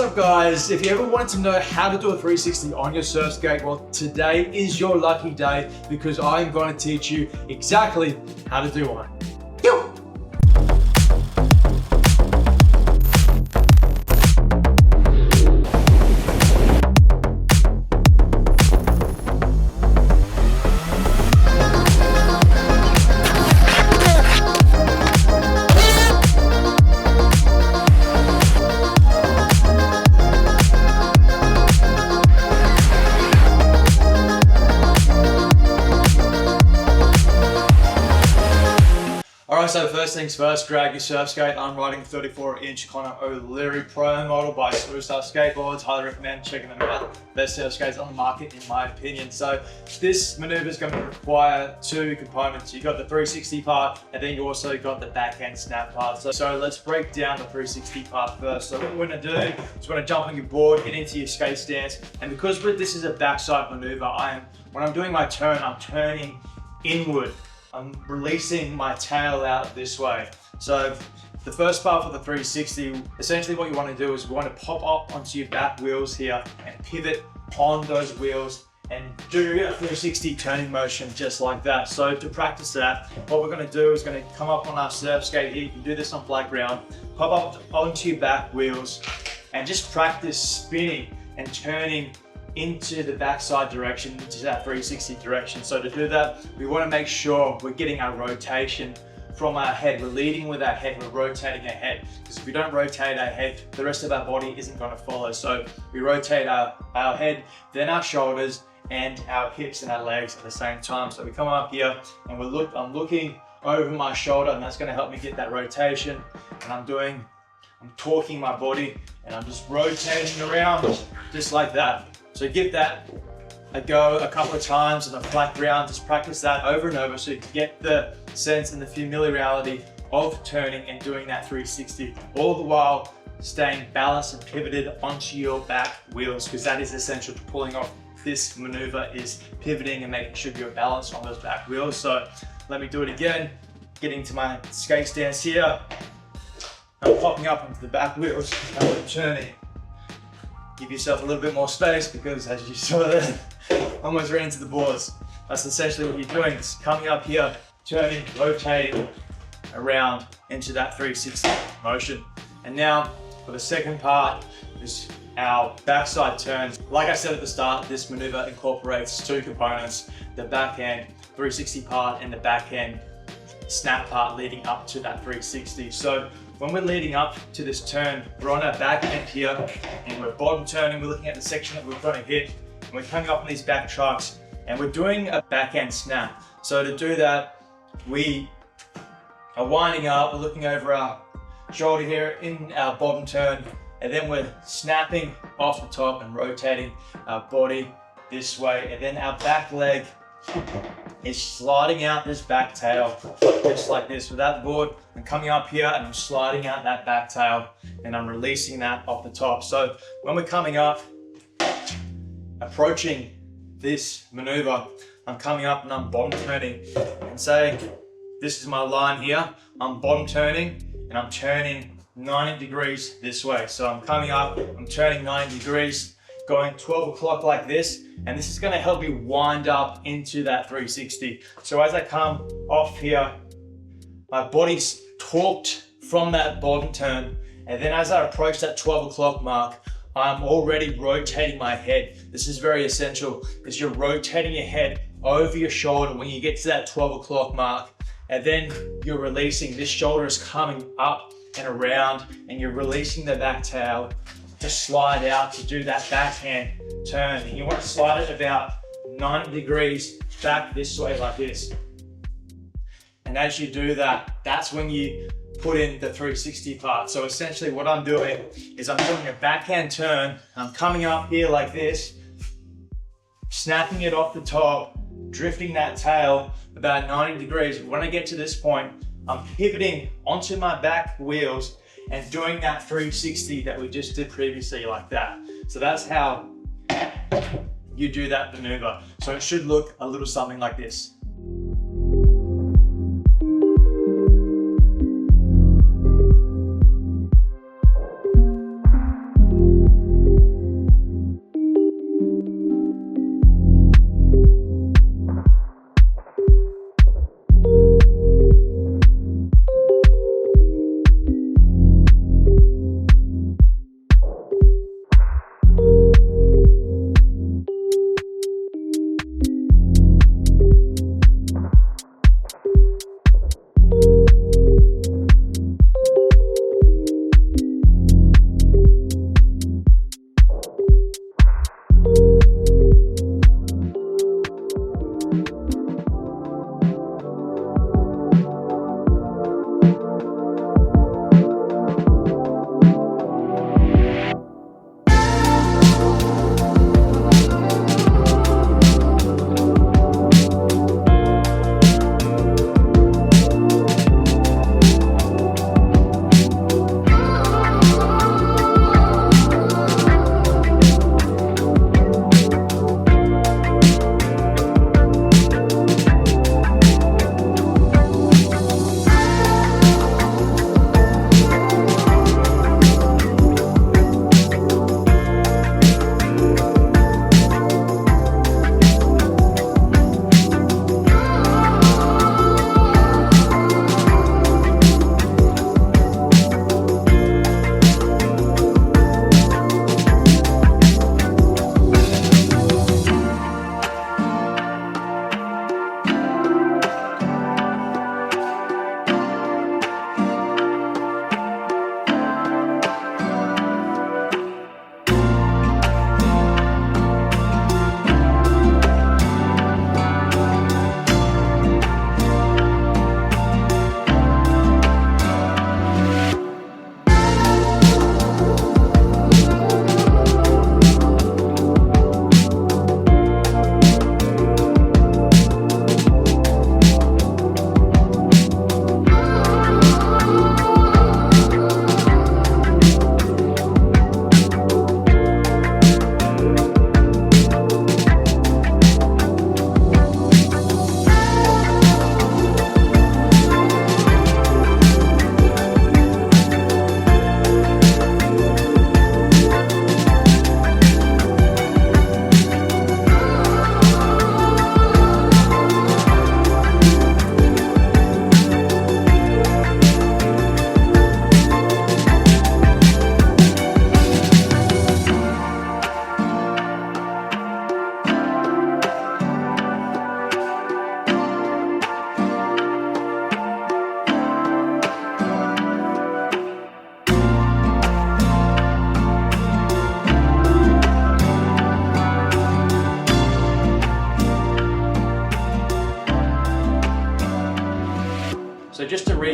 What's up guys? If you ever wanted to know how to do a 360 on your surf skate, well today is your lucky day because I'm going to teach you exactly how to do one. Alright, so first things first, grab your surf skate. I'm riding 34-inch Connor O'Leary Pro model by Smoothstar skateboards. Highly recommend checking them out. Best surf skates on the market in my opinion. So this maneuver is going to require two components. You've got the 360 part and then you also got the backhand snap part. So let's break down the 360 part first. So what we're going to do is we're going to jump on your board, get into your skate stance, and because this is a backside maneuver, when I'm doing my turn, I'm turning inward. I'm releasing my tail out this way. So the first part for the 360, essentially what you want to do is we want to pop up onto your back wheels here and pivot on those wheels and do a 360 turning motion just like that. So to practice that, what we're going to do is going to come up on our surf skate here. You can do this on flat ground, pop up onto your back wheels and just practice spinning and turning into the backside direction, into that 360 direction. So to do that, we want to make sure we're getting our rotation from our head. We're leading with our head, we're rotating our head. Because if we don't rotate our head, the rest of our body isn't going to follow. So we rotate our head, then our shoulders, and our hips and our legs at the same time. So we come up here and I'm looking over my shoulder, and that's going to help me get that rotation. And I'm torquing my body and I'm just rotating around just like that. So give that a go a couple of times on a flat ground. Just practice that over and over so you can get the sense and the familiarity of turning and doing that 360, all the while staying balanced and pivoted onto your back wheels, because that is essential to pulling off this maneuver, is pivoting and making sure you're balanced on those back wheels. So let me do it again. Getting to my skate stance here. I'm popping up onto the back wheels and we're turning. Give yourself a little bit more space because as you saw there, almost ran into the boards. That's essentially what you're doing. It's coming up here, turning, rotating around into that 360 motion. And now for the second part is our backside turns. Like I said at the start, this maneuver incorporates two components, the backhand 360 part and the backhand snap part leading up to that 360. So when we're leading up to this turn, we're on our back end here and we're bottom turning. We're looking at the section that we're going to hit and we're coming up on these back trucks and we're doing a backhand snap. So to do that, we are winding up, we're looking over our shoulder here in our bottom turn, and then we're snapping off the top and rotating our body this way. And then our back leg is sliding out this back tail just like this without the board. I'm coming up here and I'm sliding out that back tail and I'm releasing that off the top. So when we're coming up, approaching this maneuver, I'm coming up and I'm bottom turning, and say this is my line here. I'm bottom turning and I'm turning 90 degrees this way. So I'm coming up, I'm turning 90 degrees, going 12 o'clock like this, and this is going to help me wind up into that 360. So as I come off here, my body's torqued from that bottom turn, and then as I approach that 12 o'clock mark, I'm already rotating my head. This is very essential because you're rotating your head over your shoulder when you get to that 12 o'clock mark, and then you're releasing. This shoulder is coming up and around, and you're releasing the back tail to slide out to do that backhand turn. And you want to slide it about 90 degrees back this way like this. And as you do that, that's when you put in the 360 part. So essentially what I'm doing is I'm doing a backhand turn. I'm coming up here like this, snapping it off the top, drifting that tail about 90 degrees. When I get to this point, I'm pivoting onto my back wheels and doing that 360 that we just did previously like that. So that's how you do that maneuver. So it should look a little something like this.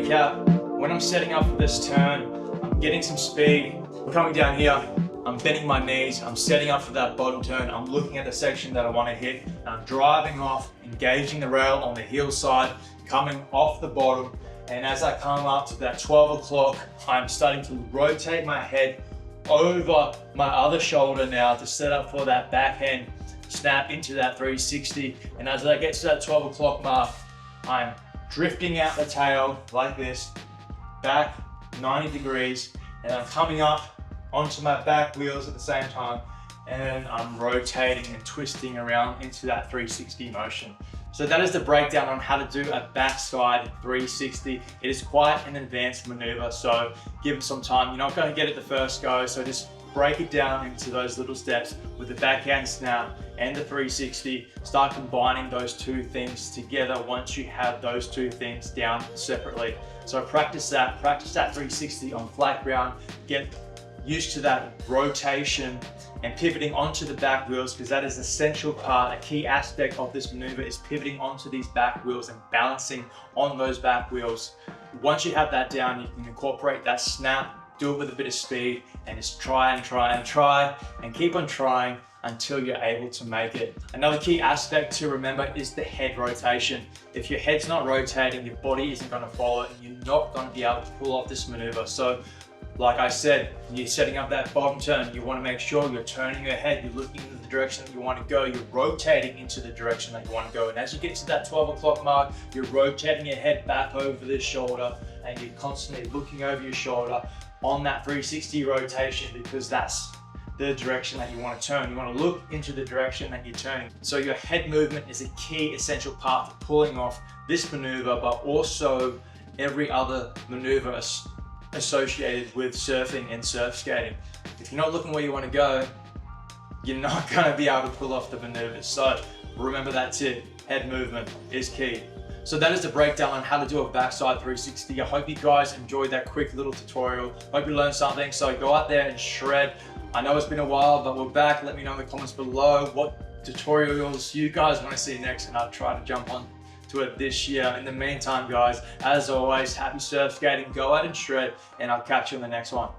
recap, when I'm setting up for this turn, I'm getting some speed, coming down here, I'm bending my knees, I'm setting up for that bottom turn, I'm looking at the section that I want to hit, and I'm driving off, engaging the rail on the heel side, coming off the bottom, and as I come up to that 12 o'clock, I'm starting to rotate my head over my other shoulder now to set up for that backhand snap into that 360, and as I get to that 12 o'clock mark, I'm drifting out the tail like this, back 90 degrees, and I'm coming up onto my back wheels at the same time, and then I'm rotating and twisting around into that 360 motion. So that is the breakdown on how to do a backside 360. It is quite an advanced maneuver, so give it some time. You're not going to get it the first go, so just break it down into those little steps with the backhand snap and the 360. Start combining those two things together once you have those two things down separately. So practice that 360 on flat ground, get used to that rotation and pivoting onto the back wheels, because that is an essential part, a key aspect of this maneuver is pivoting onto these back wheels and balancing on those back wheels. Once you have that down, you can incorporate that snap, do it with a bit of speed, and just try and keep on trying until you're able to make it. Another key aspect to remember is the head rotation. If your head's not rotating, your body isn't going to follow it, and you're not going to be able to pull off this maneuver. So like I said, you're setting up that bottom turn, you want to make sure you're turning your head, you're looking in the direction that you want to go, you're rotating into the direction that you want to go. And as you get to that 12 o'clock mark, you're rotating your head back over this shoulder, and you're constantly looking over your shoulder on that 360 rotation, because that's the direction that you want to turn. You want to look into the direction that you're turning. So your head movement is a key essential part for pulling off this maneuver, but also every other maneuver associated with surfing and surf skating. If you're not looking where you want to go, you're not going to be able to pull off the maneuvers. So remember that tip, head movement is key. So that is the breakdown on how to do a backside 360. I hope you guys enjoyed that quick little tutorial. Hope you learned something. So go out there and shred. I know it's been a while, but we're back. Let me know in the comments below what tutorials you guys want to see next, and I'll try to jump on to it this year. In the meantime, guys, as always, happy surf skating, go out and shred, and I'll catch you in the next one.